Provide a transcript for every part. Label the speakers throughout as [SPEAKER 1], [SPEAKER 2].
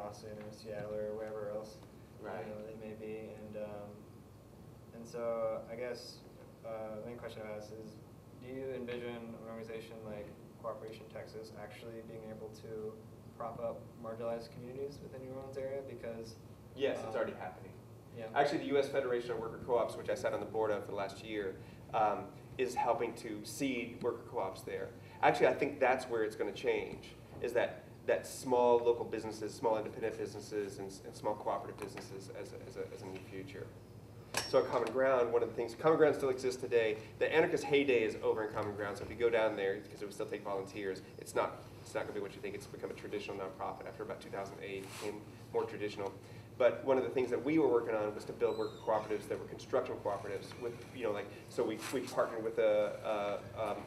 [SPEAKER 1] Austin or Seattle or wherever else
[SPEAKER 2] Right.
[SPEAKER 1] they may be. And so I guess the main question I ask is, do you envision an organization like Cooperation Texas actually being able to prop up marginalized communities within New Orleans area? Because
[SPEAKER 2] yes, it's already happening.
[SPEAKER 1] yeah.
[SPEAKER 2] Actually, the U.S. Federation of Worker Co-ops, which I sat on the board of for the last year, is helping to seed worker co-ops there. Actually, I think that's where it's going to change, is that small local businesses, small independent businesses, and small cooperative businesses as a new future. So at Common Ground, one of the things, Common Ground still exists today. The anarchist heyday is over in Common Ground, so if you go down there, because it would still take volunteers, it's not going to be what you think. It's become a traditional nonprofit. After about 2008, it became more traditional. But one of the things that we were working on was to build worker cooperatives that were construction cooperatives with, so we partnered with a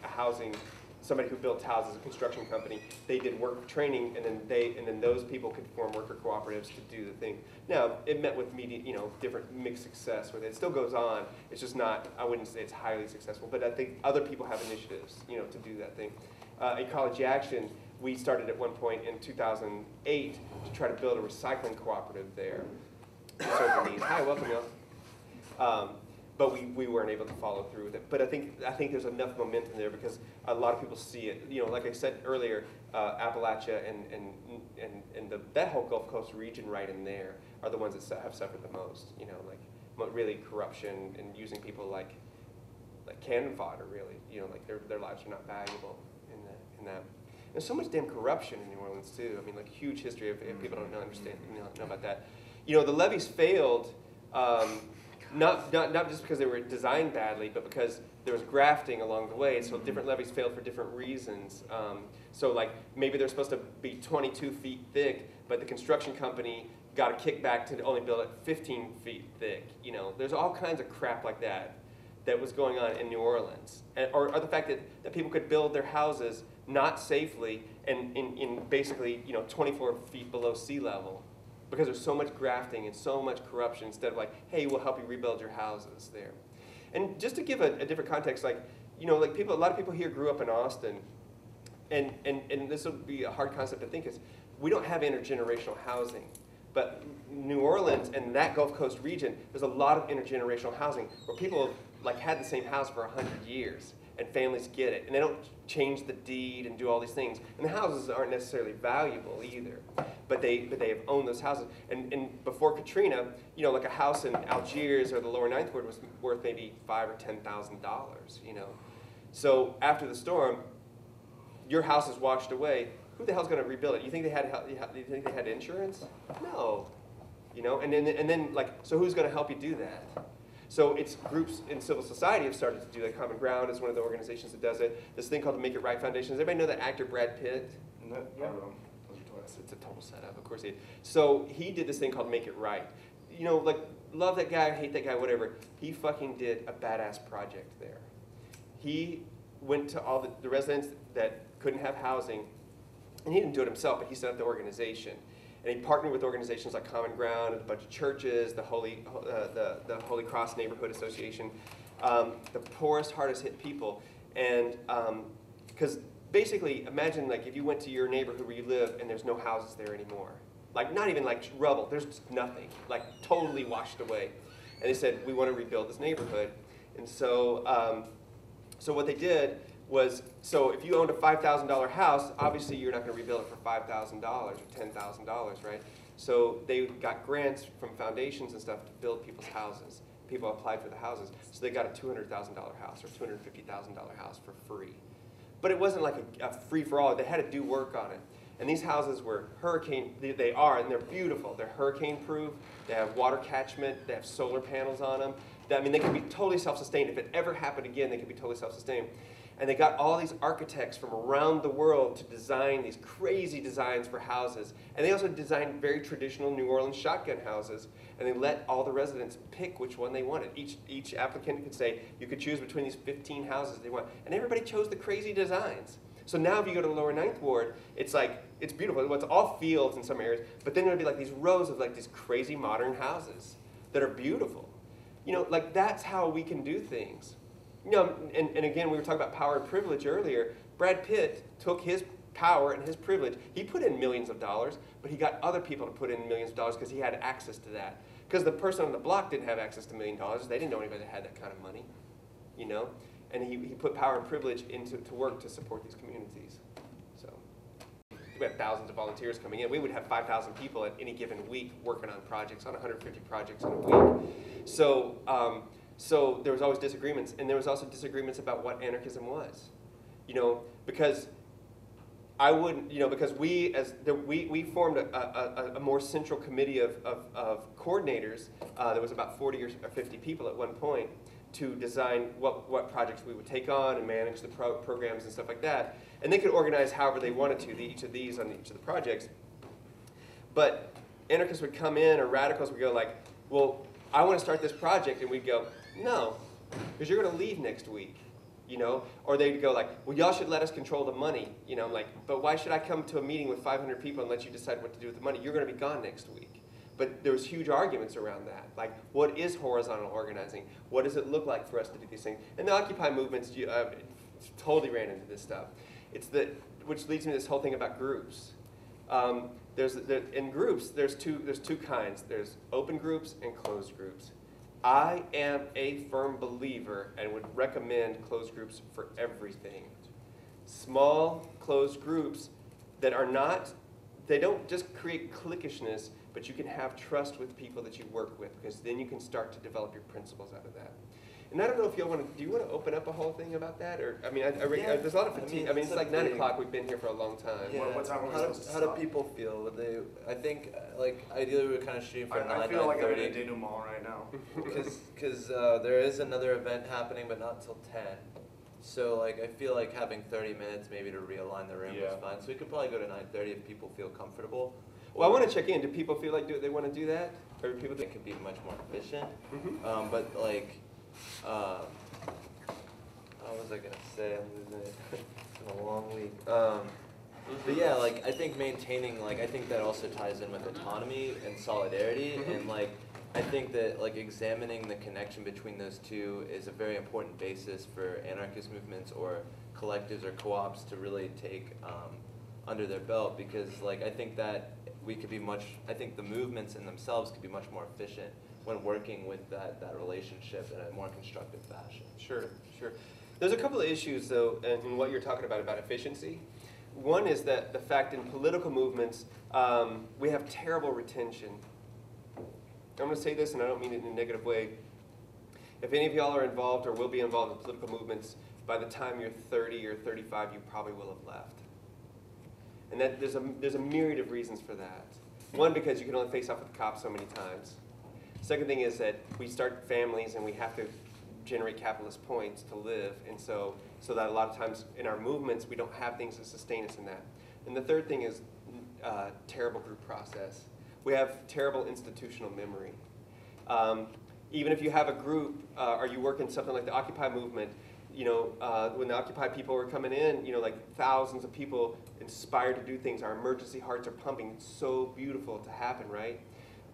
[SPEAKER 2] housing, somebody who built houses, a construction company. They did work training, and then those people could form worker cooperatives to do the thing. Now, it met with different mixed success with it. It still goes on. It's just not, I wouldn't say it's highly successful, but I think other people have initiatives, to do that thing. Ecology Action, we started at one point in 2008 to try to build a recycling cooperative there. So hi, welcome, y'all. But we weren't able to follow through with it. But I think there's enough momentum there because a lot of people see it. Like I said earlier, Appalachia and that whole Gulf Coast region right in there are the ones that have suffered the most. Like really corruption and using people like cannon fodder. Really, like their lives are not valuable in that. There's so much damn corruption in New Orleans too. I mean, like huge history of people don't know about that. The levees failed. Not just because they were designed badly, but because there was grafting along the way, so different levees failed for different reasons. So like maybe they're supposed to be 22 feet thick, but the construction company got a kickback to only build it 15 feet thick. There's all kinds of crap like that was going on in New Orleans. Or the fact that people could build their houses not safely and in basically 24 feet below sea level, because there's so much grafting and so much corruption instead of like, hey, we'll help you rebuild your houses there. And just to give a different context, like a lot of people here grew up in Austin, and this will be a hard concept to think is, we don't have intergenerational housing. But New Orleans and that Gulf Coast region, there's a lot of intergenerational housing where people like had the same house for 100 years. And families get it, and they don't change the deed and do all these things. And the houses aren't necessarily valuable either, but they have owned those houses. And before Katrina, like a house in Algiers or the Lower Ninth Ward was worth maybe $5,000 or $10,000. So after the storm, your house is washed away. Who the hell's going to rebuild it? You think they had insurance? No, And then like, so who's going to help you do that? So it's groups in civil society have started to do that. Common Ground is one of the organizations that does it. This thing called the Make It Right Foundation. Does everybody know that actor Brad Pitt?
[SPEAKER 1] No, yeah.
[SPEAKER 2] It's a total setup, of course he did. So he did this thing called Make It Right. Like, love that guy, hate that guy, whatever. He fucking did a badass project there. He went to all the residents that couldn't have housing, and he didn't do it himself, but he set up the organization. And he partnered with organizations like Common Ground and a bunch of churches, the Holy Cross Neighborhood Association, the poorest, hardest hit people. And because basically, imagine like if you went to your neighborhood where you live and there's no houses there anymore. Like not even like rubble, there's just nothing, like totally washed away. And they said, we want to rebuild this neighborhood. And so, so what they did was, so if you owned a $5,000 house, obviously you're not going to rebuild it for $5,000 or $10,000, right? So they got grants from foundations and stuff to build people's houses. People applied for the houses. So they got a $200,000 house or $250,000 house for free. But it wasn't like a free-for-all. They had to do work on it. And these houses were they are, and they're beautiful. They're hurricane-proof. They have water catchment. They have solar panels on them. I mean, they can be totally self-sustained. If it ever happened again, they could be totally self-sustained. And they got all these architects from around the world to design these crazy designs for houses. And they also designed very traditional New Orleans shotgun houses. And they let all the residents pick which one they wanted. Each applicant could say, you could choose between these 15 houses they want. And everybody chose the crazy designs. So now if you go to the Lower Ninth Ward, it's like, it's beautiful. It's all fields in some areas. But then there'll be like these rows of like these crazy modern houses that are beautiful. Like that's how we can do things. And again, we were talking about power and privilege earlier. Brad Pitt took his power and his privilege, he put in millions of dollars, but he got other people to put in millions of dollars because he had access to that. Because the person on the block didn't have access to $1 million. They didn't know anybody that had that kind of money, you know? And he put power and privilege into work to support these communities. So we had thousands of volunteers coming in. We would have 5,000 people at any given week working on projects, on 150 projects in a week. So, so there was always disagreements, and there was also disagreements about what anarchism was, you know, because I wouldn't, you know, because we formed a more central committee of coordinators. There was about 40 or 50 people at one point to design what projects we would take on and manage the programs and stuff like that. And they could organize however they wanted to, each of these on each of the projects. But anarchists would come in, or radicals would go like, well, I want to start this project, and we'd go, no, because you're going to leave next week. You know, or they'd go like, well, y'all should let us control the money. You know, I'm like, but why should I come to a meeting with 500 people and let you decide what to do with the money? You're going to be gone next week. But there was huge arguments around that. Like, what is horizontal organizing? What does it look like for us to do these things? And the Occupy movements totally ran into this stuff. Which leads me to this whole thing about groups. In groups, there's two kinds. There's open groups and closed groups. I am a firm believer and would recommend closed groups for everything. Small, closed groups that are not, they don't just create cliquishness, but you can have trust with people that you work with, because then you can start to develop your principles out of that. And I don't know if y'all want to, do you want to open up a whole thing about that? Or, I mean, there's a lot of fatigue. I mean, it's like 9 o'clock, we've been here for a long time.
[SPEAKER 3] Yeah. How do people feel? Would they, I think, like, ideally we would kind of shoot for 9, 9:30.
[SPEAKER 4] I feel like I'm in a denouement right now.
[SPEAKER 3] Because there is another event happening, but not till 10. So, like, I feel like having 30 minutes maybe to realign the room is fine. So we could probably go to 9:30 if people feel comfortable.
[SPEAKER 2] Well, I want to check in. Do people feel like they want to do that? Or do people think
[SPEAKER 3] it could be much more efficient?
[SPEAKER 2] Mm-hmm.
[SPEAKER 3] But, like, what was I gonna say? I'm losing it. It's been a long week. But yeah, like, I think maintaining, like, I think that also ties in with autonomy and solidarity, and like, I think that like examining the connection between those two is a very important basis for anarchist movements or collectives or co-ops to really take under their belt, because like I think that we could be I think the movements in themselves could be much more efficient when working with that relationship in a more constructive fashion.
[SPEAKER 2] Sure, sure. There's a couple of issues, though, in what you're talking about efficiency. One is that the fact in political movements, we have terrible retention. I'm going to say this, and I don't mean it in a negative way. If any of y'all are involved or will be involved in political movements, by the time you're 30 or 35, you probably will have left. And that there's a myriad of reasons for that. One, because you can only face off with the cops so many times. Second thing is that we start families and we have to generate capitalist points to live, and so that a lot of times in our movements we don't have things that sustain us in that. And the third thing is terrible group process. We have terrible institutional memory. Even if you have a group, or you work in something like the Occupy movement, you know, when the Occupy people were coming in, you know, like thousands of people inspired to do things. Our emergency hearts are pumping. It's so beautiful to happen, right?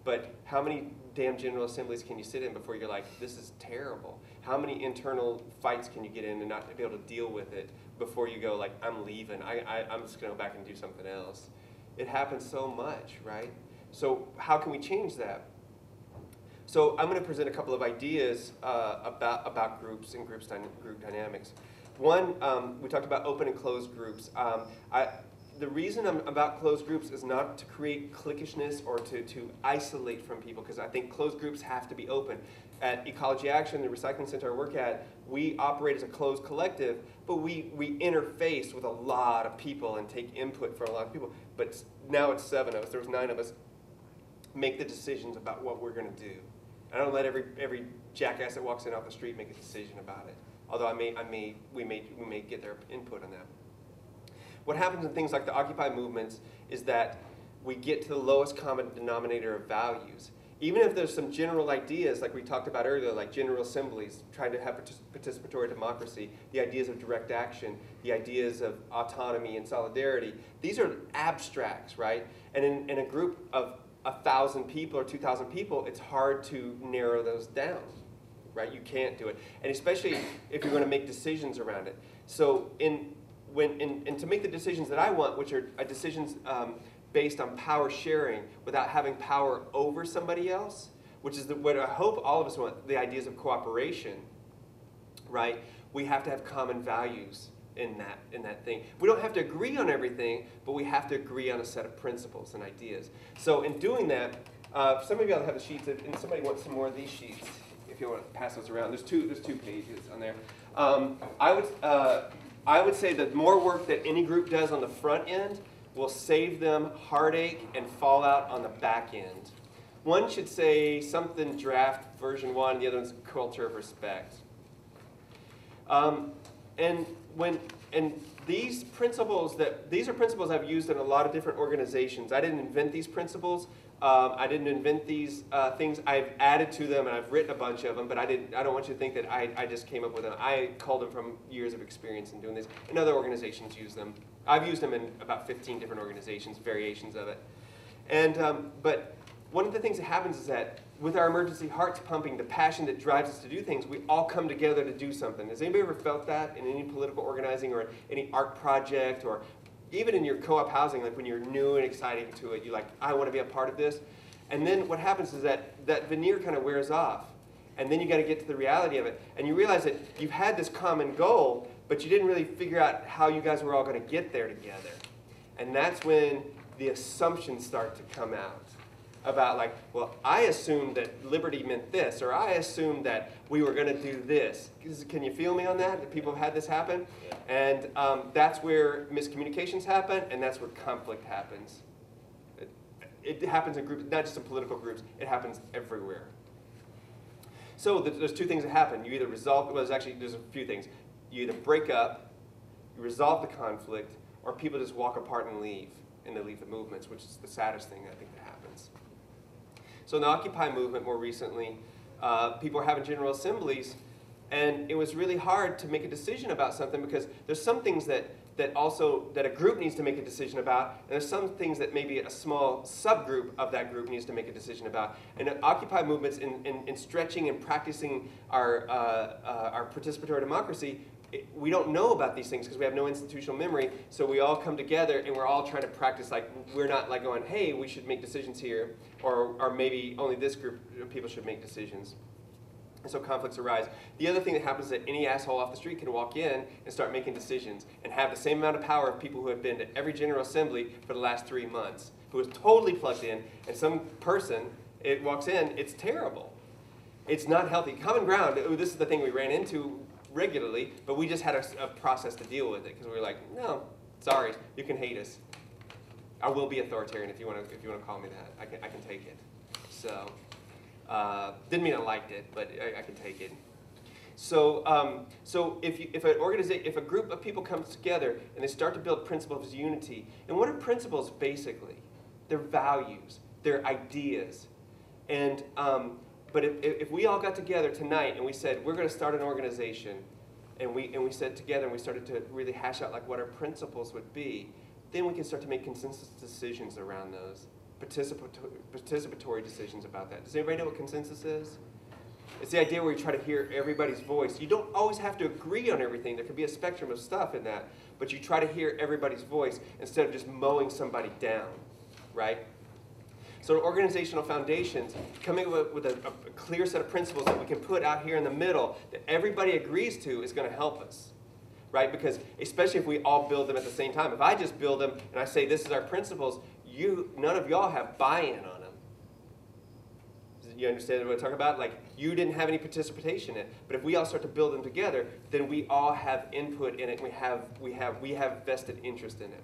[SPEAKER 2] But how many damn General Assemblies can you sit in before you're like, this is terrible? How many internal fights can you get in and not be able to deal with it before you go like, I'm leaving, I'm just gonna go back and do something else? It happens so much, right? So how can we change that? So I'm gonna present a couple of ideas about groups and group dynamics. One, we talked about open and closed groups. The reason I'm about closed groups is not to create cliquishness or to isolate from people, because I think closed groups have to be open. At Ecology Action, the recycling center I work at, we operate as a closed collective, but we interface with a lot of people and take input from a lot of people. But now it's 7 of us, there was 9 of us, make the decisions about what we're gonna do. I don't let every jackass that walks in off the street make a decision about it. Although we may get their input on that. What happens in things like the Occupy movements is that we get to the lowest common denominator of values. Even if there's some general ideas, like we talked about earlier, like general assemblies, trying to have participatory democracy, the ideas of direct action, the ideas of autonomy and solidarity, these are abstracts, right? And in a group of 1,000 people or 2,000 people, it's hard to narrow those down, right? You can't do it. And especially if you're going to make decisions around it. So and to make the decisions that I want, which are decisions based on power sharing without having power over somebody else, which is what I hope all of us want, the ideas of cooperation, right? We have to have common values in that thing. We don't have to agree on everything, but we have to agree on a set of principles and ideas. So in doing that, some of you all have the sheets, and somebody wants some more of these sheets. If you want to pass those around, there's two pages on there. I would say that more work that any group does on the front end will save them heartache and fallout on the back end. One should say something draft version 1, the other one's culture of respect. And these are principles I've used in a lot of different organizations. I didn't invent these principles. I didn't invent these things. I've added to them, and I've written a bunch of them, but I don't want you to think that I just came up with them. I culled them from years of experience in doing this, and other organizations use them. I've used them in about 15 different organizations, variations of it. And but one of the things that happens is that with our emergency hearts pumping, the passion that drives us to do things, we all come together to do something. Has anybody ever felt that in any political organizing or any art project, or even in your co-op housing, like when you're new and excited to it, you're like, I want to be a part of this. And then what happens is that veneer kind of wears off. And then you got to get to the reality of it. And you realize that you've had this common goal, but you didn't really figure out how you guys were all going to get there together. And that's when the assumptions start to come out about, like, well, I assumed that liberty meant this, or I assumed that we were going to do this. Can you feel me on that? That people have had this happen? And that's where miscommunications happen, and that's where conflict happens. It happens in groups, not just in political groups. It happens everywhere. So there's two things that happen. You either resolve, well, there's a few things. You either break up, you resolve the conflict, or people just walk apart and leave the movements, which is the saddest thing I think that happens. So in the Occupy movement more recently, people were having general assemblies, and it was really hard to make a decision about something because there's some things that a group needs to make a decision about, and there's some things that maybe a small subgroup of that group needs to make a decision about. And in Occupy movements, in stretching and practicing our participatory democracy, we don't know about these things because we have no institutional memory, so we all come together and we're all trying to practice, like, we're not like going, hey, we should make decisions here, or maybe only this group of people should make decisions. And so conflicts arise. The other thing that happens is that any asshole off the street can walk in and start making decisions and have the same amount of power of people who have been to every General Assembly for the last 3 months, who is totally plugged in, and some person, it walks in, it's terrible. It's not healthy. Common ground, this is the thing we ran into regularly, but we just had a process to deal with it because we were like, no, sorry, you can hate us. I will be authoritarian if you want to call me that. I can take it. So didn't mean I liked it, but I can take it. So if a group of people comes together and they start to build principles of unity, and what are principles basically? They're values, they're ideas, and but if we all got together tonight and we said, we're going to start an organization, and we sat together and we started to really hash out like what our principles would be, then we can start to make consensus decisions around those, participatory decisions about that. Does anybody know what consensus is? It's the idea where you try to hear everybody's voice. You don't always have to agree on everything. There can be a spectrum of stuff in that, but you try to hear everybody's voice instead of just mowing somebody down, right? So organizational foundations, coming up with a clear set of principles that we can put out here in the middle that everybody agrees to is going to help us, right? Because especially if we all build them at the same time. If I just build them and I say this is our principles, none of y'all have buy-in on them. You understand what I'm talking about? Like, you didn't have any participation in it. But if we all start to build them together, then we all have input in it. We have vested interest in it.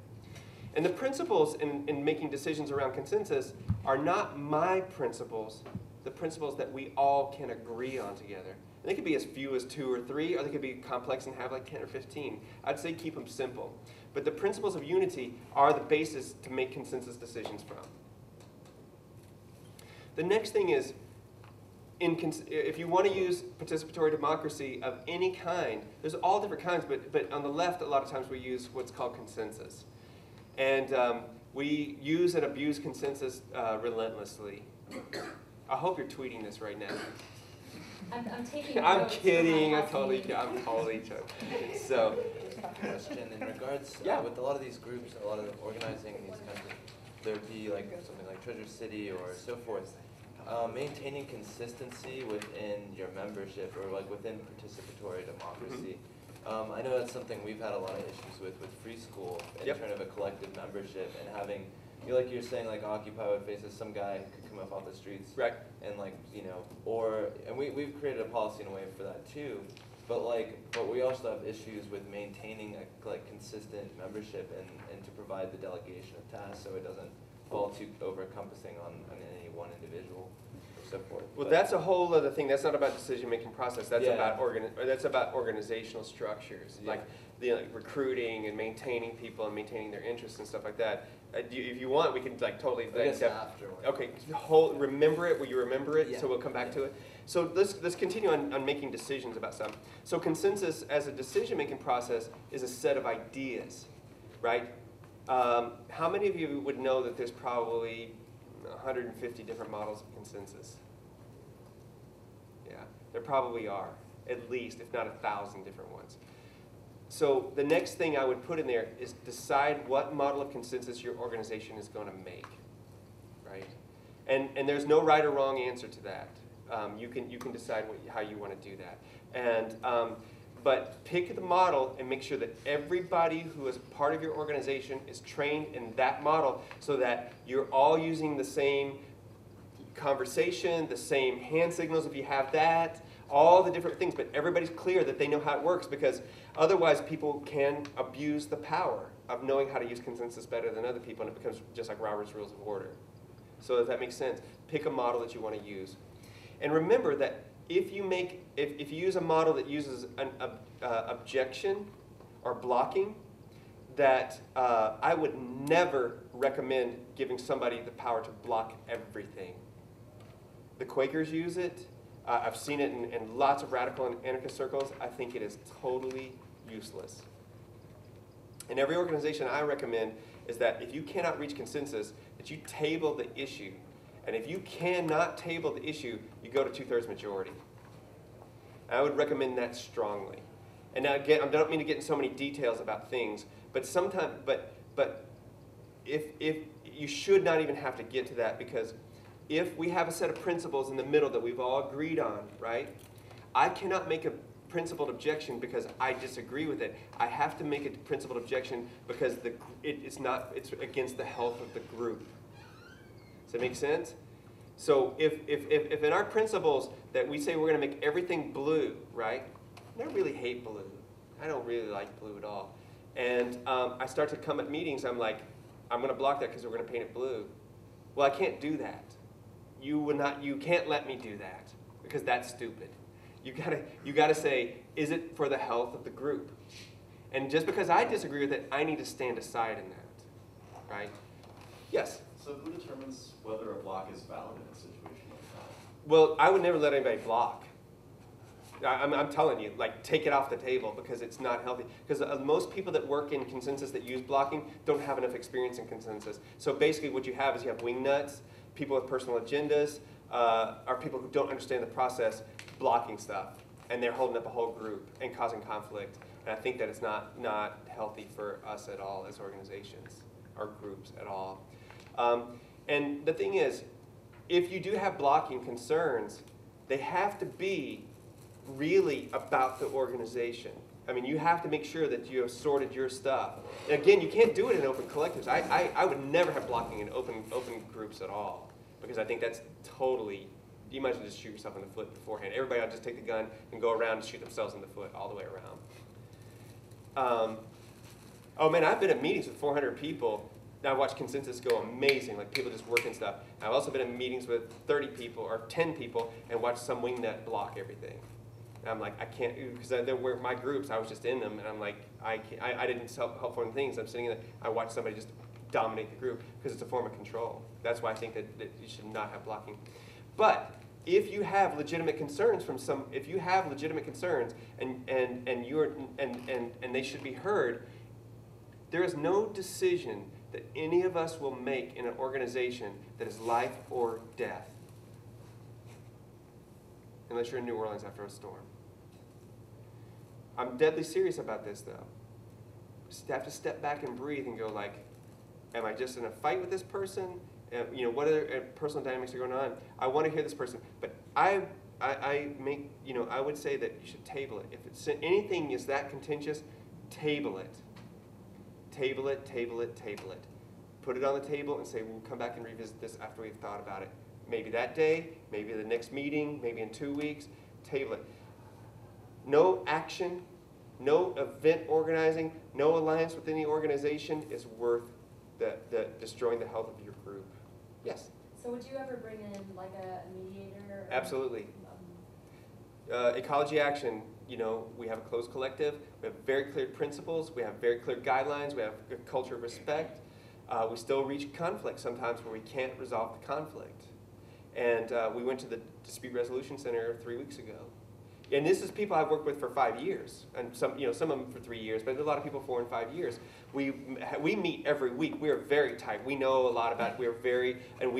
[SPEAKER 2] And the principles in making decisions around consensus are not my principles, the principles that we all can agree on together. And they could be as few as 2 or 3, or they could be complex and have like 10 or 15. I'd say keep them simple. But the principles of unity are the basis to make consensus decisions from. The next thing is, if you want to use participatory democracy of any kind, there's all different kinds, but on the left, a lot of times we use what's called consensus. And we use and abuse consensus relentlessly. I hope you're tweeting this right now.
[SPEAKER 5] I'm taking
[SPEAKER 2] I'm
[SPEAKER 5] notes
[SPEAKER 2] kidding.
[SPEAKER 5] for my
[SPEAKER 2] I'm totally joking. So,
[SPEAKER 3] question in regards
[SPEAKER 2] Yeah.
[SPEAKER 3] with a lot of these groups, a lot of organizing these kinds of, there'd be like something like Treasure City or so forth. Maintaining consistency within your membership or like within participatory democracy. I know that's something we've had a lot of issues with Free Skool in
[SPEAKER 2] Yep.
[SPEAKER 3] terms of a collective membership and having, you know, like you're saying, like Occupy What Faces, some guy could come up off the streets,
[SPEAKER 2] Right.
[SPEAKER 3] and like, you know, and we've created a policy in a way for that too, but we also have issues with maintaining a like consistent membership and to provide the delegation of tasks so it doesn't fall too over-encompassing on any one individual or so forth.
[SPEAKER 2] Well,
[SPEAKER 3] But-
[SPEAKER 2] that's a whole other thing. That's not about decision-making process. That's
[SPEAKER 3] Yeah.
[SPEAKER 2] that's about organizational structures,
[SPEAKER 3] Yeah.
[SPEAKER 2] like the recruiting and maintaining people and maintaining their interests and stuff like that. If you want, we can like totally.
[SPEAKER 3] I guess afterward.
[SPEAKER 2] Okay, remember it. Will you remember it?
[SPEAKER 3] Yeah.
[SPEAKER 2] So we'll come back to it. So let's continue on making decisions about something. So consensus as a decision-making process is a set of ideas, right? How many of you would know that there's probably 150 different models of consensus? Yeah, there probably are, at least, if not 1,000 different ones. So the next thing I would put in there is decide what model of consensus your organization is going to make, right? And there's no right or wrong answer to that. You can decide how you want to do that. And but pick the model and make sure that everybody who is part of your organization is trained in that model so that you're all using the same conversation, the same hand signals if you have that, all the different things, but everybody's clear that they know how it works, because otherwise people can abuse the power of knowing how to use consensus better than other people, and it becomes just like Robert's Rules of Order. So if that makes sense, pick a model that you want to use. And remember that if you use a model that uses an objection or blocking, that I would never recommend giving somebody the power to block everything. The Quakers use it. I've seen it in lots of radical and anarchist circles. I think it is totally useless. In every organization I recommend is that if you cannot reach consensus, that you table the issue. And if you cannot table the issue, you go to 2/3 majority. I would recommend that strongly. And now again, I don't mean to get in so many details about things, but sometimes, but if you should not even have to get to that, because if we have a set of principles in the middle that we've all agreed on, right? I cannot make a principled objection because I disagree with it. I have to make a principled objection because it's against the health of the group. Does that make sense? So if in our principles that we say we're going to make everything blue, right? I really hate blue. I don't really like blue at all. And I start to come at meetings, I'm like, I'm going to block that because we're going to paint it blue. Well, I can't do that. You can't let me do that because that's stupid. You gotta say, is it for the health of the group? And just because I disagree with it, I need to stand aside in that, right? Yes?
[SPEAKER 5] So who determines whether a block is valid in a situation like that?
[SPEAKER 2] Well, I would never let anybody block. I'm telling you, like, take it off the table because it's not healthy. Because most people that work in consensus that use blocking don't have enough experience in consensus. So basically what you have is you have wingnuts, people with personal agendas, are people who don't understand the process blocking stuff. And they're holding up a whole group and causing conflict. And I think that it's not healthy for us at all as organizations or groups at all. And the thing is, if you do have blocking concerns, they have to be really about the organization. I mean, you have to make sure that you have sorted your stuff. And again, you can't do it in open collectives. I would never have blocking in open groups at all, because I think that's totally, you might as well just shoot yourself in the foot beforehand. Everybody ought to just take the gun and go around and shoot themselves in the foot all the way around. Oh man, I've been at meetings with 400 people. Now I've watched consensus go amazing, like people just working stuff. I've also been in meetings with 30 people or 10 people and watched some wingnut block everything. And I'm like, I can't, because there were my groups, I was just in them, and I'm like, I didn't help form things. I'm sitting in there, I watched somebody just dominate the group because it's a form of control. That's why I think that you should not have blocking. But if you have legitimate concerns if you have legitimate concerns and they should be heard, there is no decision that any of us will make in an organization that is life or death. Unless you're in New Orleans after a storm. I'm deadly serious about this, though. have to step back and breathe and go like, am I just in a fight with this person? What other personal dynamics are going on? I want to hear this person, but I would say that you should table it. If it's anything is that contentious, table it. Table it, table it, table it. Put it on the table and say, we'll come back and revisit this after we've thought about it. Maybe that day, maybe the next meeting, maybe in 2 weeks, table it. No action, no event organizing, no alliance with any organization is worth the destroying the health of your group. Yes?
[SPEAKER 6] So would you ever bring in like a mediator?
[SPEAKER 2] Absolutely. Ecology Action, we have a closed collective, we have very clear principles, we have very clear guidelines, we have a culture of respect. We still reach conflict sometimes where we can't resolve the conflict. And we went to the Dispute Resolution Center 3 weeks ago. And this is people I've worked with for 5 years, and some of them for 3 years, but a lot of people 4 and 5 years. We meet every week. We are very tight. We know a lot about it. We are very, and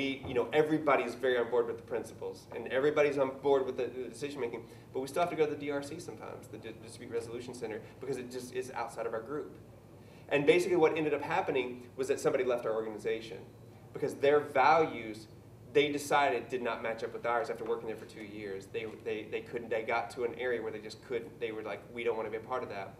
[SPEAKER 2] everybody's very on board with the principles, and everybody's on board with the decision making. But we still have to go to the DRC sometimes, the Dispute Resolution Center, because it just is outside of our group. And basically, what ended up happening was that somebody left our organization because their values, they decided, did not match up with ours after working there for 2 years. They couldn't. They got to an area where they just couldn't. They were like, we don't want to be a part of that.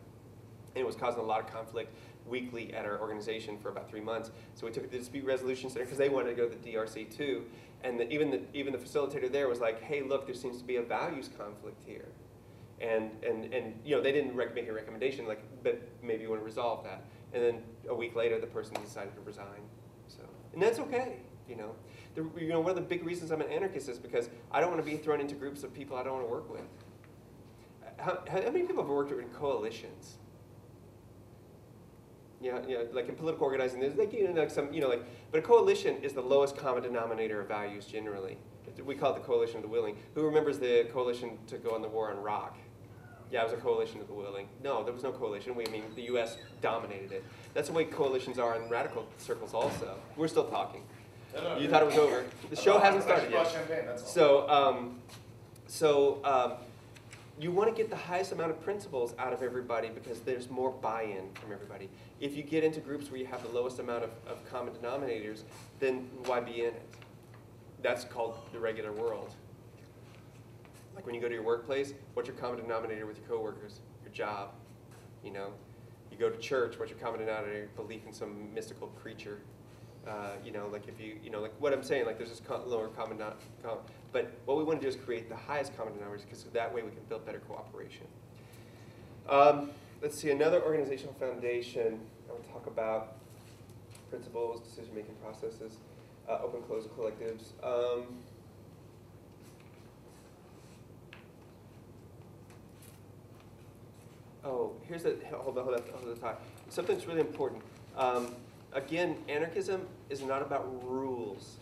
[SPEAKER 2] And it was causing a lot of conflict weekly at our organization for about 3 months. So we took it to the Dispute Resolution Center because they wanted to go to the DRC too. And even the facilitator there was like, hey, look, there seems to be a values conflict here. And they didn't make a recommendation, like, but maybe you want to resolve that. And then a week later, the person decided to resign. So, and that's okay, one of the big reasons I'm an anarchist is because I don't want to be thrown into groups of people I don't want to work with. How many people have worked in coalitions? Like in political organizing, there's but a coalition is the lowest common denominator of values generally. We call it the coalition of the willing. Who remembers the coalition to go on the war on Iraq? Yeah, it was a coalition of the willing. No, there was no coalition. The U.S. dominated it. That's the way coalitions are in radical circles also. We're still talking. You thought it was over. The show hasn't started yet. So you want to get the highest amount of principles out of everybody because there's more buy-in from everybody. If you get into groups where you have the lowest amount of common denominators, then why be in it? That's called the regular world. Like when you go to your workplace, what's your common denominator with your coworkers? Your job. You go to church, what's your common denominator? Belief in some mystical creature. Like if like what I'm saying, like there's this lower common denominator. But what we want to do is create the highest common denominator because that way we can build better cooperation. Let's see, another organizational foundation. I want to talk about principles, decision-making processes, open-closed collectives. Hold the thought. Something's really important. Again, anarchism is not about rules.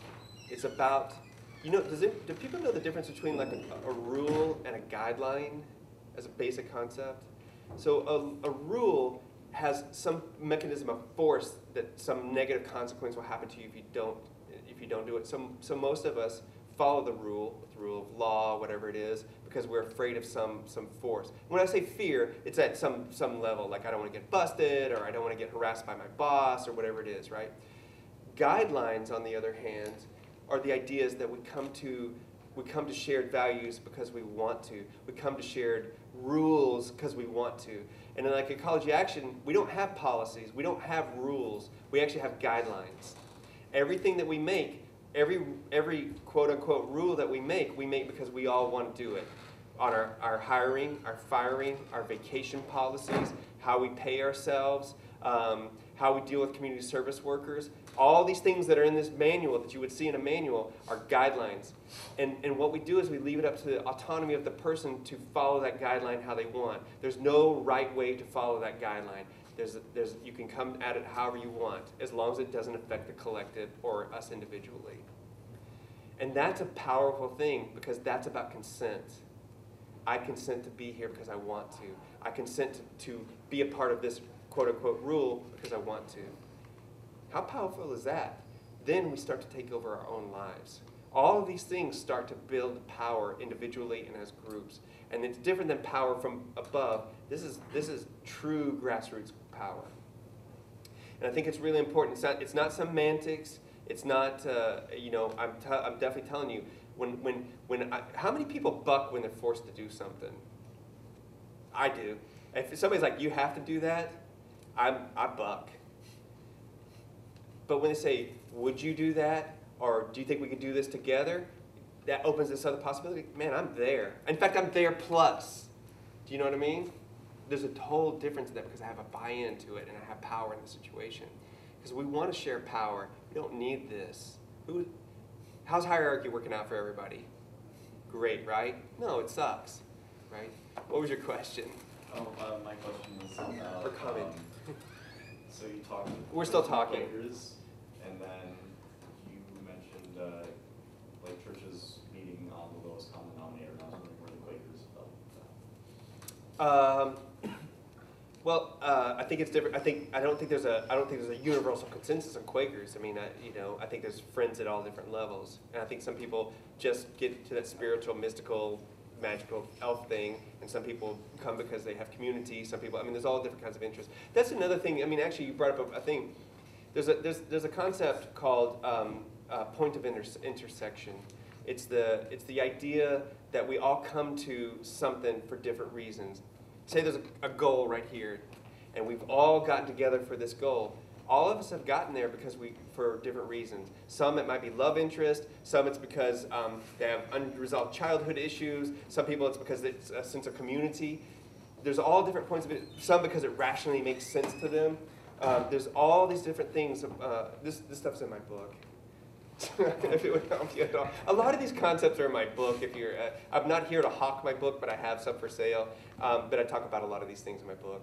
[SPEAKER 2] It's about, do people know the difference between like a rule and a guideline as a basic concept? So a rule has some mechanism of force that some negative consequence will happen to you if you don't do it. So most of us follow the rule of law, whatever it is, because we're afraid of some force. When I say fear, it's at some level, like I don't want to get busted, or I don't want to get harassed by my boss, or whatever it is, right? Guidelines, on the other hand, are the ideas that we come to shared values because we want to. We come to shared rules because we want to. And in like Ecology Action, we don't have policies, we don't have rules, we actually have guidelines. Everything that we make, every quote-unquote rule that we make because we all want to do it. On our hiring, our firing, our vacation policies, how we pay ourselves, how we deal with community service workers. All these things that are in this manual that you would see in a manual are guidelines. And what we do is we leave it up to the autonomy of the person to follow that guideline how they want. There's no right way to follow that guideline. You can come at it however you want, as long as it doesn't affect the collective or us individually. And that's a powerful thing because that's about consent. I consent to be here because I want to. I consent to be a part of this quote-unquote rule because I want to. How powerful is that? Then we start to take over our own lives. All of these things start to build power individually and as groups. And it's different than power from above. This is true grassroots power. And I think it's really important. It's not semantics. It's not, you know, I'm definitely telling you, how many people buck when they're forced to do something? I do. If somebody's like, you have to do that, I buck. But when they say, would you do that? Or do you think we could do this together? That opens this other possibility. Man, I'm there. In fact, I'm there plus. Do you know what I mean? There's a total difference in that because I have a buy-in to it and I have power in the situation. Because we want to share power. We don't need this. How's hierarchy working out for everybody? Great, right? No, it sucks, right? What was your question?
[SPEAKER 5] Oh, my question was
[SPEAKER 2] Or comment.
[SPEAKER 5] So you talked.
[SPEAKER 2] We're still talking.
[SPEAKER 5] Quakers, and then you mentioned like churches meeting on the lowest common denominator. And I was wondering where the Quakers felt that.
[SPEAKER 2] Well, I think it's different. I don't think there's a universal consensus on Quakers. I mean, you know, I think there's friends at all different levels, and I think some people just get to that spiritual, mystical, magical elf thing, and some people come because they have community. Some people, I mean, there's all different kinds of interests. That's another thing. I mean, actually, you brought up a thing. There's a concept called point of intersection. It's the idea that we all come to something for different reasons. Say there's a goal right here, and we've all gotten together for this goal. All of us have gotten there because for different reasons. Some it might be love interest. Some it's because they have unresolved childhood issues. Some people it's because it's a sense of community. There's all different points of it. Some because it rationally makes sense to them. There's all these different things. This stuff's in my book. If it would help you at all. A lot of these concepts are in my book. I'm not here to hawk my book, but I have some for sale. But I talk about a lot of these things in my book.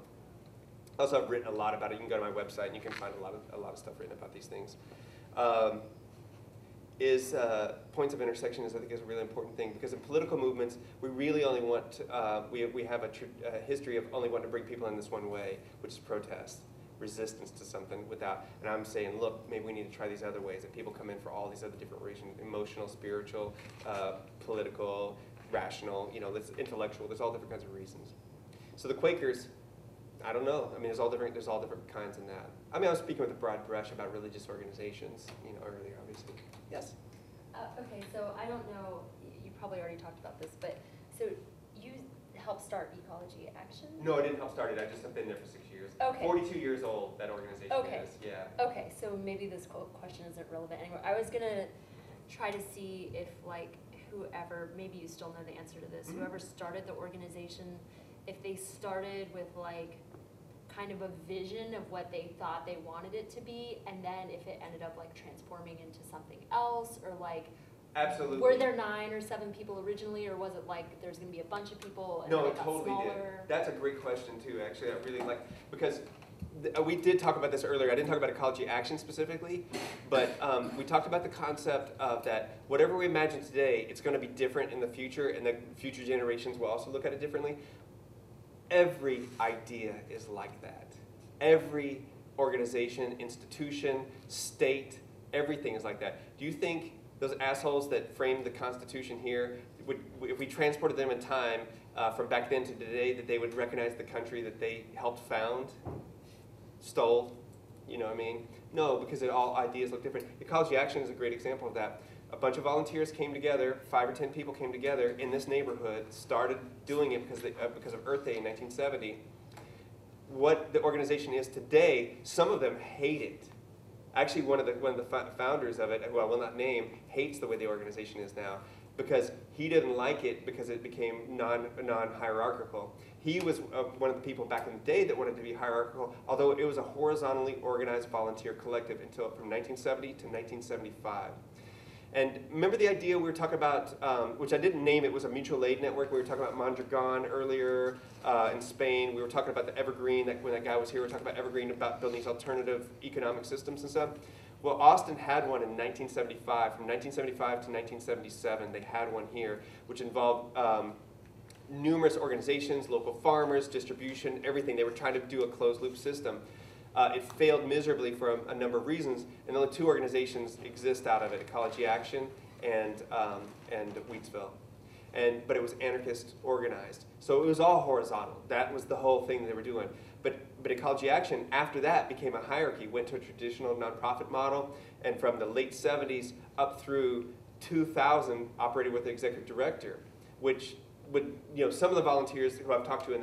[SPEAKER 2] Also, I've written a lot about it. You can go to my website and you can find a lot of stuff written about these things. Points of intersection I think is a really important thing because in political movements we really only want to, we have a history of only wanting to bring people in this one way, which is protest. Resistance to something without, and I'm saying, look, maybe we need to try these other ways that people come in for all these other different reasons: emotional, spiritual, political, rational. You know, that's intellectual. There's all different kinds of reasons. So the Quakers, I don't know. I mean, there's all different kinds in that. I mean, I was speaking with a broad brush about religious organizations, you know, earlier, obviously. Yes.
[SPEAKER 6] Okay, so I don't know. You probably already talked about this, but so you helped start Ecology Action?
[SPEAKER 2] No, I didn't help start it. I just have been there for 6 years.
[SPEAKER 6] Okay.
[SPEAKER 2] 42 years old, that organization is, yeah.
[SPEAKER 6] Okay, so maybe this question isn't relevant anymore. I was going to try to see if, like, whoever, maybe you still know the answer to this, whoever started the organization, if they started with, like, kind of a vision of what they thought they wanted it to be, and then if it ended up, like, transforming into something else, or, like,
[SPEAKER 2] absolutely.
[SPEAKER 6] Were there 9 or 7 people originally, or was it like there's going to be a bunch of people and
[SPEAKER 2] no,
[SPEAKER 6] then
[SPEAKER 2] it
[SPEAKER 6] it got
[SPEAKER 2] totally
[SPEAKER 6] smaller?
[SPEAKER 2] did. That's a great question too, actually. I really like, because we did talk about this earlier. I didn't talk about Ecology Action specifically, but we talked about the concept of that whatever we imagine today, it's going to be different in the future, and that future generations will also look at it differently. Every idea is like that. Every organization, institution, state, everything is like that. Do you think those assholes that framed the Constitution here, if we transported them in time from back then to today, that they would recognize the country that they helped found, stole, you know what I mean? No, because all ideas look different. Ecology Action is a great example of that. A bunch of volunteers came together, 5 or 10 people came together in this neighborhood, started doing it because of Earth Day in 1970. What the organization is today, some of them hate it. Actually, one of the founders of it, who I will not name, hates the way the organization is now because he didn't like it because it became non-hierarchical. He was one of the people back in the day that wanted to be hierarchical, although it was a horizontally organized volunteer collective until from 1970 to 1975. And remember the idea we were talking about, which I didn't name, it was a mutual aid network. We were talking about Mondragon earlier in Spain. We were talking about the Evergreen, when that guy was here, we were talking about Evergreen, about building these alternative economic systems and stuff. Well, Austin had one in 1975. From 1975 to 1977, they had one here, which involved numerous organizations, local farmers, distribution, everything. They were trying to do a closed-loop system. It failed miserably for a number of reasons, and only 2 organizations exist out of it: Ecology Action and Wheatsville. But it was anarchist organized, so it was all horizontal. That was the whole thing they were doing. But Ecology Action, after that, became a hierarchy, went to a traditional nonprofit model, and from the late 70s up through 2000 operated with an executive director, which would, some of the volunteers who I've talked to in